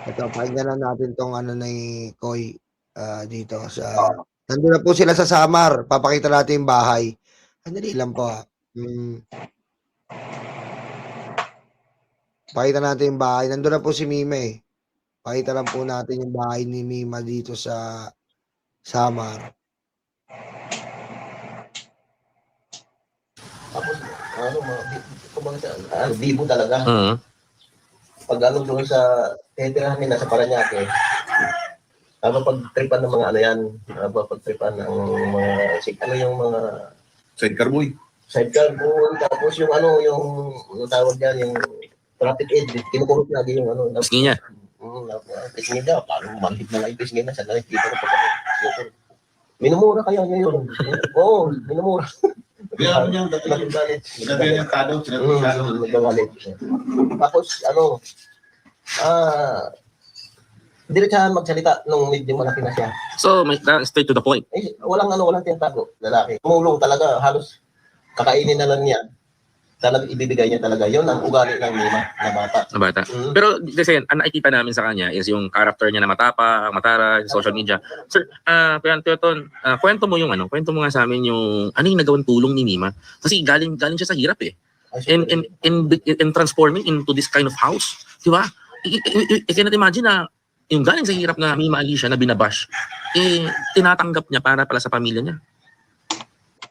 Ito, pakinggan na natin tong ano ni Koy dito sa... Oo. Nandun na po sila sa Samar. Papakita natin yung bahay. Andali lang po Pakita natin yung bahay. Nandun na po si Mima eh. Pakita lang po natin yung bahay ni Mima dito sa Samar. Tapos, vivo talaga. Pag ano doon sa titirahan nila sa Paranaque, pag-tripan ng mga ano yan, pag-tripan ng mga, yung mga Sidecar boy. sidecar boy, tapos yung ano, yung tawag dyan, yung traffic aid, kinukurot lagi yung ano. Pisngi niya. Pisngi niya, parang manhid na lang yung pisngi na, sa nakikita ko pag ano. Minumura kaya niya yun. Oo, minumura. Kaya ano niyang galit. Sinabi niya kado. Nagagalit. Tapos, ano, diretsahan magsalita nung medyo malaki na siya. So, straight to the point. Eh, walang tinatago, lalaki. Tumulong talaga, halos kakainin na lang niya. Talagang ibibigay niya talaga. Yun ang ugali ng Mima na bata. Na bata. Pero kasi ang nakikita namin sa kanya is yung character niya na matapang, matara sa social media. Sir, kwento mo nga sa amin yung ano yung nagawang tulong ni Mima. Kasi galing siya sa hirap eh. In transforming into this kind of house. Di ba? I cannot imagine na yung galing sa hirap na Mima Alicia na binabash, tinatanggap niya para pala sa pamilya niya.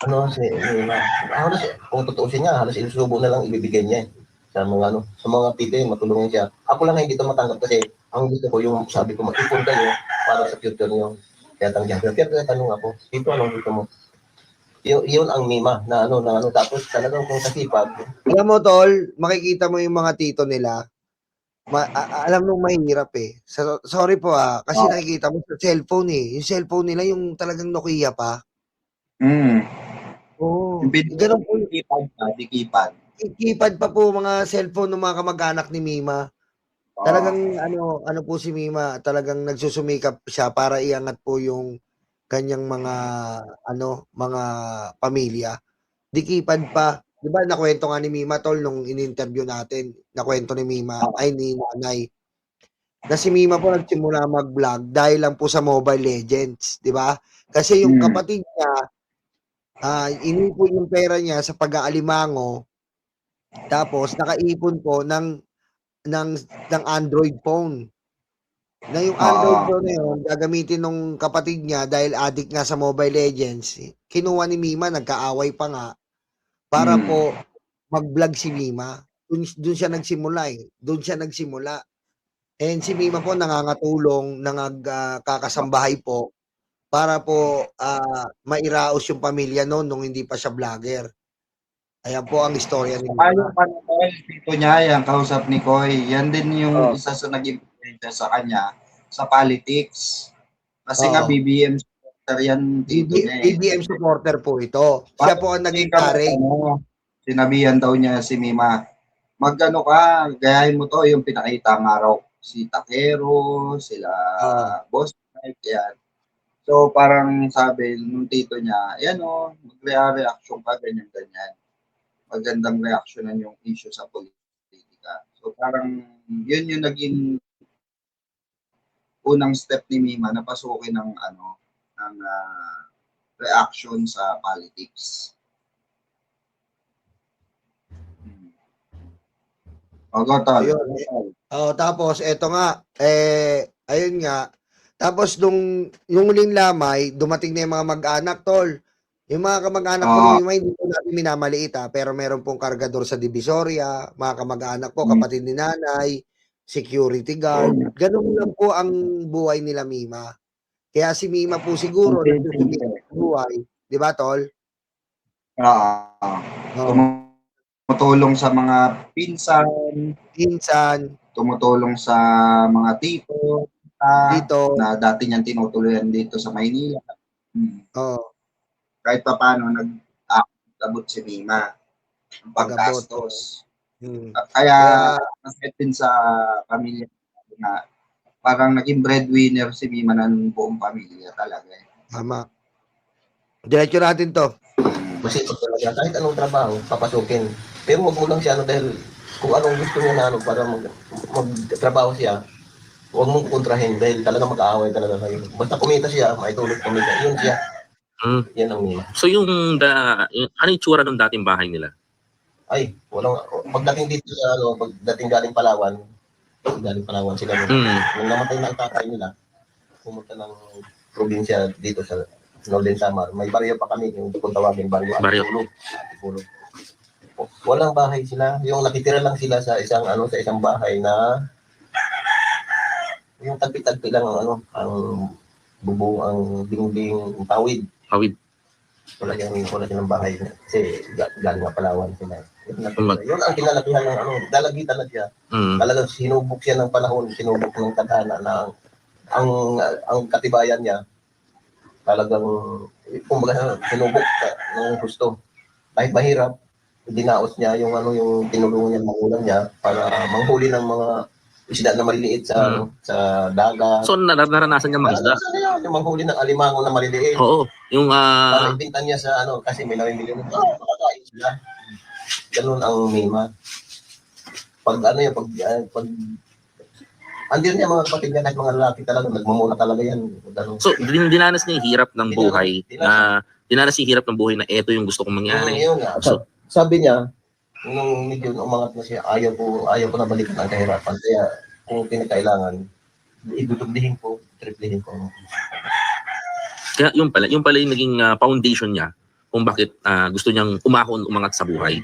Ano si Mima, halos kung tutuusin niya, halos isusubo na lang ibibigay niya sa mga tito, matulungan siya. Ako lang hindi ito matanggap kasi ang gusto ko yung sabi ko mag-ipon kayo para sa future niyo. Kaya tanong ako, dito anong gusto mo? Yun ang Mima na tapos talagang kung kasipag. Alam mo tol, makikita mo yung mga tito nila. Alam nung mahirap eh. Sorry po kasi nakikita mo sa cellphone eh. Yung cellphone nila yung talagang Nokia pa. Oo. Ganun po yung keypad. Keypad pa po mga cellphone ng mga kamag-anak ni Mima. Talagang ano po si Mima, talagang nagsusumikap siya para iangat po yung kanyang mga mga pamilya. Di keypad pa. 'Di ba nakwento nga ni Mima tol nung in-interview natin, nakwento ni Mima ay ni Nanay. Na si Mima po nagsimula mag-vlog dahil lang po sa Mobile Legends, 'di ba? Kasi yung kapatid niya inipon yung pera niya sa pag-aalimango. Tapos nakaipon po ng Android phone. Na yung Android phone na yun, gagamitin nung kapatid niya dahil addict nga sa Mobile Legends. Kinuha ni Mima, nagkaaway pa nga para po mag-vlog si Mima. Doon siya nagsimula eh. Doon siya nagsimula. And si Mima po nangangatulong, nangagkakasambahay po para po mairaos yung pamilya noon nung hindi pa siya vlogger. Ayan po ang istorya ni Mima. Yung dito niya, yung kausap ni Koy, yan din yung isa sa nag-influence sa kanya sa politics. Kasi nga BBM supporter yan dito niya. BBM supporter po ito. Siya po ang naging pare. Sinabihan daw niya si Mima, mag-ano ka, gayahin mo to yung pinakita ng araw. Si Takero, sila Boss Mike, yan. So parang sabi nung tito niya, yan mag-reaction ka, ganyan-ganyan. Magandang reaksyonan yung issue sa politika. So parang yun yung naging unang step ni Mima na pasukin ng reaction sa politics. Tapos eto nga ayun nga. Tapos nung huling lamay, dumating na yung mga mag-anak tol. Yung mga kamag-anak po ni Mima, hindi po natin minamaliit pero meron pong kargador sa Divisoria, mga kamag-anak po, kapatid ni Nanay, security guard. Ganun lang po ang buhay nila Mima. Kaya si Mima po siguro nagsusumikap buhay. Di ba, tol? Tumutulong sa mga pinsan. Tumutulong sa mga tito. Na dati niyang tinutuloyan dito sa Maynila. Kahit pa paano nag-abot si Mima ang paggastos. Kaya masakit din sa pamilya na parang naging breadwinner si Mima ng buong pamilya talaga. Tama. Diretso natin to. Kasi talaga, kahit anong trabaho, papasukin. Pero wag mo lang siya dahil kung anong gusto niya na para magtrabaho siya, huwag mong kontrahin dahil talaga mag-aaway talaga kayo. Basta kumita siya, maitulog kumita. Yun siya. Mm. Yan ang Mima. So yung ano yung tsura ng dating bahay nila? Ay, walang, pagdating dito sa, pagdating galing Palawan sila. Nung namatay na ang tatay nila, pumunta ng probinsya dito sa Northern Samar. May baryo pa kami, yung kung tawagin baryo. Antipolo. Walang bahay sila. Yung nakitira lang sila sa isang bahay na yung tagpi-tagpi lang ang bubong, ang dingding, ang tawid. Wala silang bahay kasi galing nga Palawan sila. Yun ang kinalakihan ng dalagitan na siya. Talagang sinubok siya ng panahon, sinubok ng tadhana na ang katibayan niya talagang kumbaga sinubok ng gusto. Kahit mahirap, dinaos niya yung yung tinulungan niya ng magulang niya para manghuli ng mga isda na maliliit sa dagat. So naranasan niya mangisda? Yung manghuli ng alimango na maliliit. Oo. Yung Para ibenta niya sa kasi may namimili ng makakain sila. Ganun ang Mima. Pag andun niya mga kapatid niya kahit mga lalaki talaga, nagmamuna talaga yan. Ganun. So dinanas niya yung hirap ng buhay dinanas yung hirap ng buhay na eto yung gusto kong mangyari. Yun nga. Sabi niya, nung medyo umangat na siya, ayaw ko na balikan ang kahirapan. Kaya kung kinakailangan, idudubdihin ko, triplihin ko. Kaya yung pala yung naging foundation niya kung bakit gusto niyang umangat sa buhay.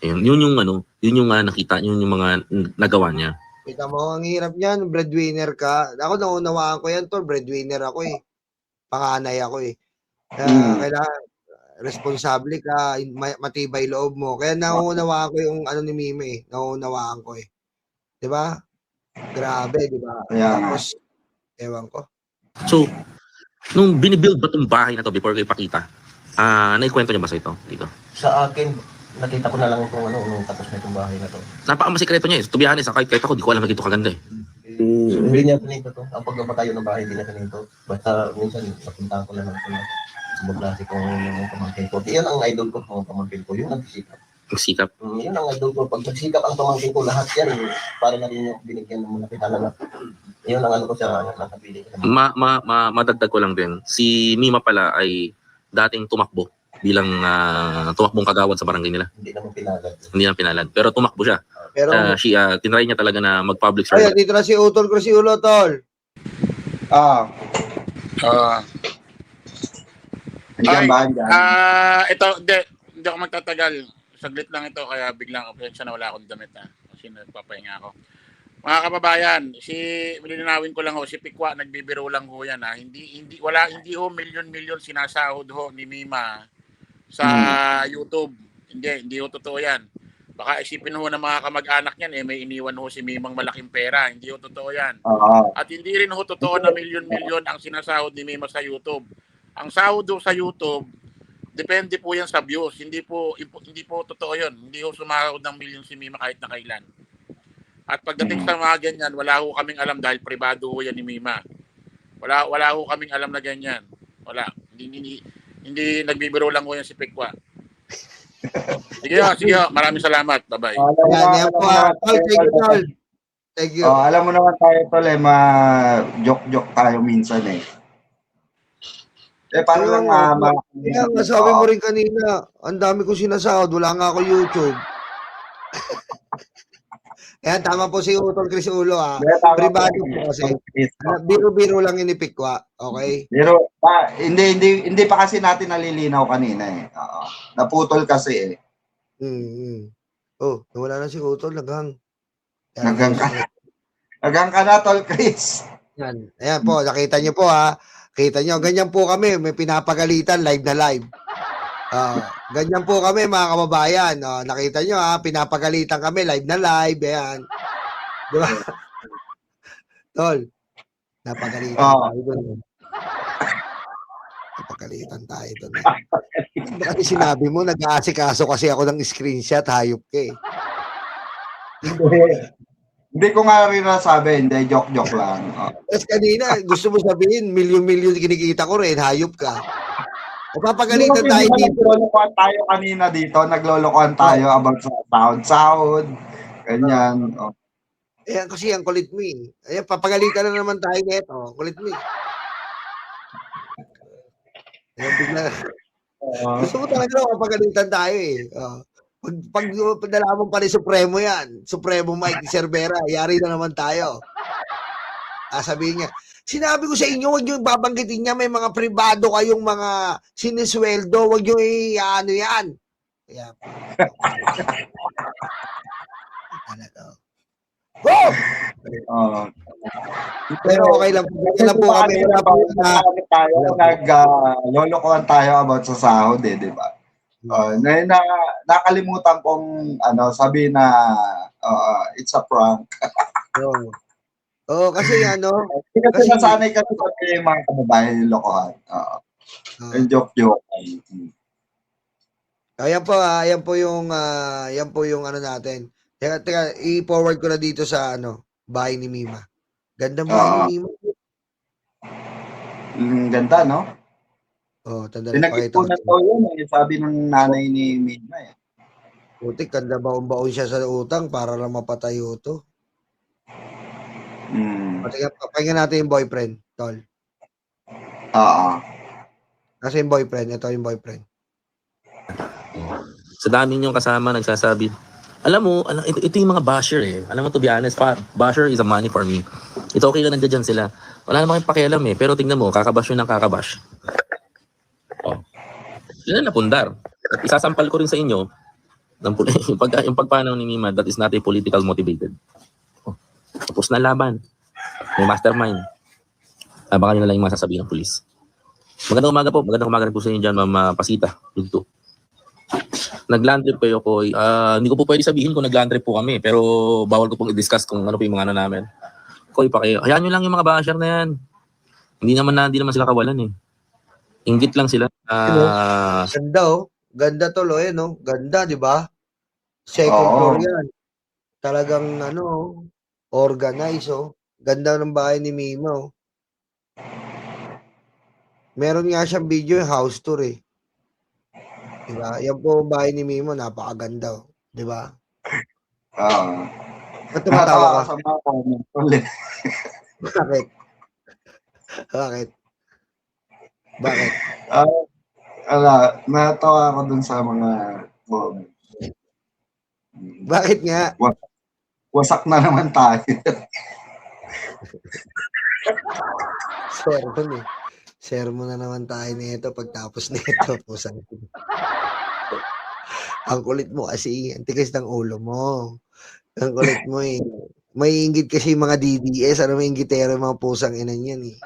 Ayun, yun yung nakita, yun yung mga nagawa niya. Kita mo, ang hirap niyan, breadwinner ka. Ako naunawaan ko yan, Tol, breadwinner ako eh. Panganay ako eh. Kailangan, responsable ka, matibay loob mo. Kaya naunawaan ko yung ni Mima eh. Naunawaan ko eh. Di ba? Grabe, di ba? Tapos, ewan ko. So, nung binibuild ba itong bahay na to before kayo ipakita, naikwento niya ba sa ito dito? Sa akin, nakita ko na lang itong nung tapos na itong bahay na to. Napakamasikreto niya eh. To be honest, kahit ako, di ko alam na ito kaganda eh. Hindi niya pinito to. Ang pagpapatayo ng bahay, hindi niya pinito. Basta minsan, napunta ko na lang ito na sumublasi ko ng pamangkin ko. Yan ang idol ko, mga pamangkin ko. Yun ang sikap. Ang sikap. Yun ang idol ko. Pag nagsikap ang pamangkin ko, lahat yan, para na rin yung binigyan ng mga kitala na. Yun ang ko siya, nakapili. Madagdag ko lang din. Si Mima pala ay dating tumakbo bilang tumakbong kagawad sa barangay nila. Hindi naman pinalad. Hindi naman pinalad. Pero tumakbo siya. Pero, tinry niya talaga na mag-public ay, service. dito na si Utol Crisiulo, Tol. Nandiyan ba dyan? Ito, hindi ako magtatagal. Saglit lang ito, kaya biglang pasensya na wala akong damit kasi nagpapahinga ako. Mga kababayan, lilinawin ko lang si Pikwa, nagbibiro lang ho yan Hindi ho milyon-milyon sinasahod ho ni Mima sa YouTube. Hindi ho totoo yan. Baka isipin ho ng mga kamag-anak niyan may iniwan ho si Mimang malaking pera. Hindi ho totoo yan. At hindi rin ho totoo na milyon-milyon ang sinasahod ni Mima sa YouTube. Ang sahod ho sa YouTube, depende po yan sa views. Hindi po totoo yun. Hindi ho sumahod ng milyon si Mima kahit na kailan. At pagdating sa mga ganyan, wala ho kaming alam dahil pribado ho yan ni Mima. Wala ho kaming alam na ganyan. Wala. Hindi nagbibiro lang ho yan si Pikwa. Sige ho. Maraming salamat. Bye-bye. Yan po. Tol, thank you, Tol. Thank you. Alam mo naman tayo, Tol, ma-joke tayo minsan eh. Paano lang Kaya nga sabi mo rin kanina, ang dami ko sinasahod, wala nga ako YouTube. Kaya tama po si Utol Crisiulo Pribado po kasi. Biro-biro lang yun ni Pikwa. Okay? Pero hindi pa kasi natin nalilinaw kanina eh. Naputol kasi eh. Oh, wala na si Utol, naghang. Naghang ka na, Tol Chris. Yan. Ayan po, nakita niyo po Kita nyo, ganyan po kami, may pinapagalitan live na live. Ganyan po kami mga kababayan. Nakita nyo pinapagalitan kami live na live. Ayan. Di ba? Tol, napagalitan tayo doon. Napagalitan tayo doon. Bakit sinabi mo, nag-aasikaso kasi ako ng screenshot, hayop ka eh. Hindi ko nga rin nasabi, hindi, joke lang. Tapos kanina, gusto mo sabihin, milyon-milyon kinikita ko rin, hayop ka. Napapagalitan tayo dito. Naglolokohan tayo kanina dito, naglolokohan tayo about sa sound, ganyan. Ayan kasi ang kulit mo eh. Ayan, papagalitan na naman tayo nito. Kulit mo eh. Ayan, bigla. Gusto mo talaga na papagalitan tayo eh. Pag nalaman pa ni Supremo yan, Supremo Mike ni Cervera, yari na naman tayo. Sabihin niya, sinabi ko sa inyo, huwag niyo babanggitin niya, may mga pribado kayong mga sinisweldo, huwag niyo ano yan. Kaya, oh! Pero okay lang. Bigyan lang po kami. Lolokohan tayo about sa sahod eh, di ba? Nakalimutan kong sabi na it's a prank. Kasi kasi nasanay kasi yung mga kababayan yung lokohan. Yung joke. Ayan po yung ano natin. Teka, i-forward ko na dito sa bahay ni Mima. Gandang bahay ni Mima. Ganda, no? Tanda na pakita Pinag-ipunan daw yun eh, sabi ng nanay ni Mima eh. Putik, ganda baon-baon siya sa utang para lang mapatayo to. Pakinggan natin yung boyfriend, tol. Kasi yung boyfriend, ito yung boyfriend. Sa dami niyong kasama nagsasabi, alam mo, ito yung mga basher eh. Alam mo, to be honest, basher is a money for me. Ito okay lang nandiyan sila. Wala namang pakialam eh. Pero tingnan mo, kakabash yun ng kakabash. Yun na napundar. At isasampal ko rin sa inyo, yung pagpanaw ni Mima, that is not a political motivated. Tapos na laban. May mastermind. Abangan nyo na lang yung masasabihin ng pulis. Magandang umaga po. Magandang umaga rin po sa inyo dyan, Ma'am Pasita. Lunto. Nag-land trip kayo ko. Hindi ko po pwede sabihin kung nag-land trip po kami. Pero bawal ko pong i-discuss kung ano po yung mga namin. Koy pa kayo. Hayaan nyo lang yung mga basher na yan. Hindi naman sila kawalan eh. Inggit lang sila. Ganda Ganda tolo eh, no? Ganda, di ba? Second floor yan. Talagang organize Ganda ng bahay ni Mima Meron nga siyang video yung house tour eh. Diba? Yan po ang bahay ni Mima, napakaganda Diba? Ba't tumatawa ka? Bakit? Bakit? Natawa ako dun sa mga Bakit nga? Wasak na naman tayo. Sermon na naman tayo nito pagtapos nito. Ang kulit mo kasi, ang tigas ng ulo mo. Ang kulit mo eh. May inggit kasi mga DDS, may inggitero yung mga pusang inan yan eh.